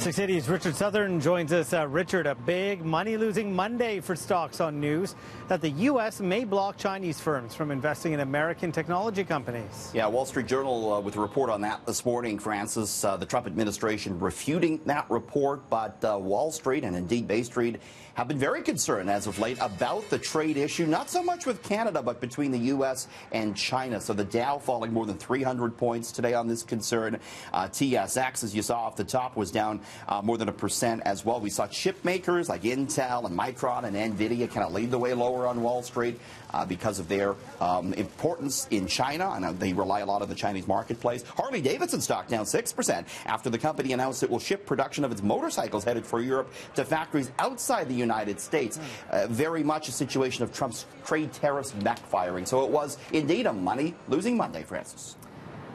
6 Cities, Richard Southern joins us. Richard, a big money-losing Monday for stocks on news that the U.S. may block Chinese firms from investing in American technology companies. Yeah, Wall Street Journal with a report on that this morning, Francis. The Trump administration refuting that report, but Wall Street and indeed Bay Street have been very concerned as of late about the trade issue, not so much with Canada, but between the U.S. and China. So the Dow falling more than 300 points today on this concern. TSX, as you saw off the top, was down more than 1% as well. We saw chip makers like Intel and Micron and NVIDIA kind of lead the way lower on Wall Street because of their importance in China, and they rely a lot on the Chinese marketplace. Harley-Davidson stock down 6% after the company announced it will ship production of its motorcycles headed for Europe to factories outside the United States. Very much a situation of Trump's trade tariffs backfiring. So it was indeed a money-losing Monday, Francis.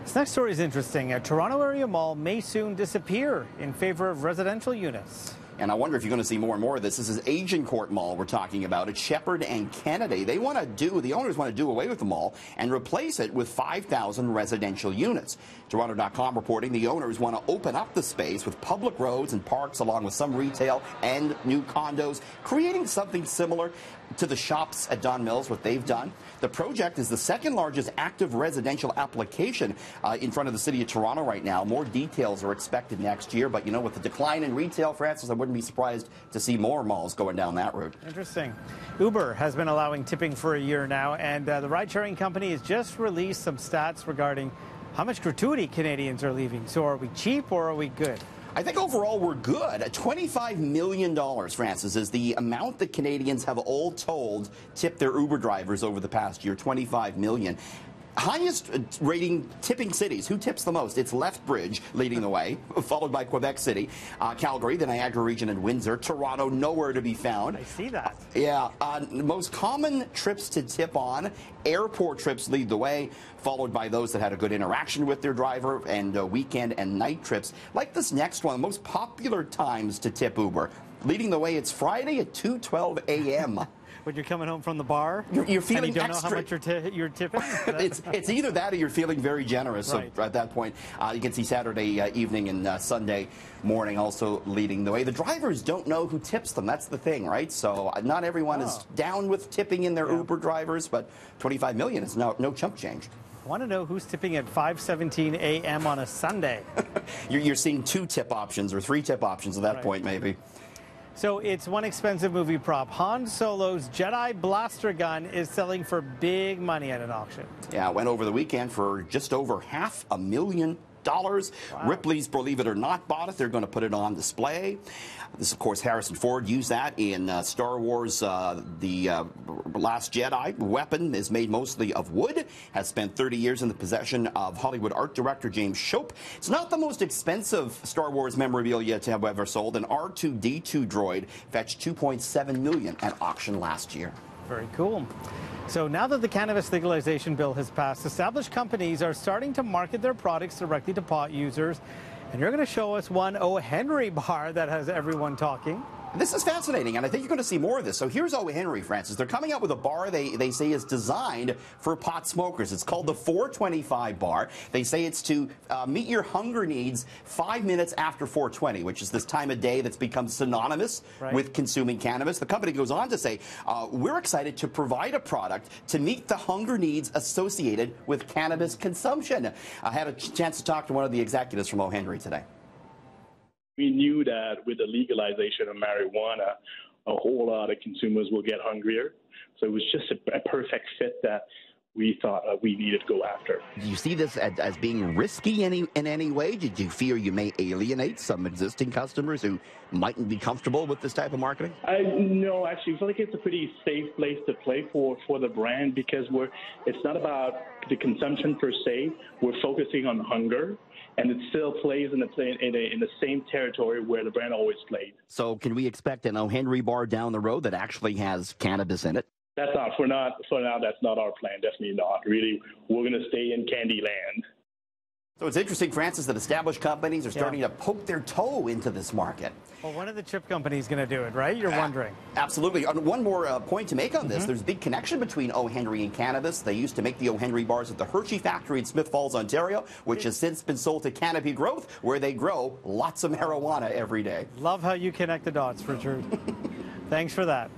This next story is interesting. A Toronto area mall may soon disappear in favor of residential units. And I wonder if you're going to see more and more of this. This is Agincourt Mall we're talking about. It's Shepherd and Kennedy. The owners want to do away with the mall and replace it with 5,000 residential units. Toronto.com reporting the owners want to open up the space with public roads and parks along with some retail and new condos, creating something similar to the shops at Don Mills, what they've done. The project is the second largest active residential application in front of the city of Toronto right now. More details are expected next year, but you know, with the decline in retail, Francis, I wouldn't be surprised to see more malls going down that route. Interesting. Uber has been allowing tipping for a year now, and the ride-sharing company has just released some stats regarding how much gratuity Canadians are leaving. So are we cheap or are we good? I think overall we're good. $25 million, Francis, is the amount that Canadians have all told tipped their Uber drivers over the past year. $25 million. Highest rating tipping cities. Who tips the most? It's Lethbridge leading the way, followed by Quebec City, Calgary, the Niagara region, and Windsor. Toronto, nowhere to be found. I see that. Yeah. Most common trips to tip on, airport trips lead the way, followed by those that had a good interaction with their driver, and weekend and night trips. Like this next one, most popular times to tip Uber. Leading the way, it's Friday at 2:12 a.m. When you're coming home from the bar, you're feeling and you don't extra. know how much you're tipping? It's either that or you're feeling very generous. Right. So at that point, you can see Saturday evening and Sunday morning also leading the way. The drivers don't know who tips them. That's the thing, right? So not everyone is down with tipping in their Uber drivers, but $25 million is no chump change. I want to know who's tipping at 5:17 a.m. on a Sunday. You're seeing 2 tip options or 3 tip options at that point, maybe. So it's one expensive movie prop. Han Solo's Jedi blaster gun is selling for big money at an auction. Yeah, it went over the weekend for just over $500,000. Wow. Ripley's Believe It or Not bought it. They're going to put it on display. This, of course, Harrison Ford used that in Star Wars The Last Jedi. Weapon is made mostly of wood, has spent 30 years in the possession of Hollywood art director James Shope. It's not the most expensive Star Wars memorabilia to have ever sold. An R2-D2 droid fetched $2.7 million at auction last year. Very cool. So now that the cannabis legalization bill has passed, established companies are starting to market their products directly to pot users. And you're going to show us one O. Henry bar that has everyone talking. This is fascinating, and I think you're going to see more of this. So here's O. Henry, Francis. They're coming out with a bar they say is designed for pot smokers. It's called the 425 bar. They say it's to meet your hunger needs 5 minutes after 420, which is this time of day that's become synonymous with consuming cannabis. The company goes on to say, we're excited to provide a product to meet the hunger needs associated with cannabis consumption. I had a chance to talk to one of the executives from O. Henry today. We knew that with the legalization of marijuana, a whole lot of consumers will get hungrier. So it was just a perfect fit that we thought we needed to go after. Do you see this as being risky in any way? Did you fear you may alienate some existing customers who mightn't be comfortable with this type of marketing? No, actually, I feel like it's a pretty safe place to play for the brand because it's not about the consumption per se. We're focusing on hunger. And it still plays in the same territory where the brand always played. So can we expect an O. Henry bar down the road that actually has cannabis in it? That's not, for now, that's not our plan. Definitely not. Really, we're going to stay in Candyland. So it's interesting, Francis, that established companies are starting to poke their toe into this market. Well, when are the chip companies going to do it, right? You're wondering. Absolutely. One more point to make on this. There's a big connection between O. Henry and cannabis. They used to make the O. Henry bars at the Hershey factory in Smith Falls, Ontario, which has since been sold to Canopy Growth, where they grow lots of marijuana every day. Love how you connect the dots, Richard. Thanks for that.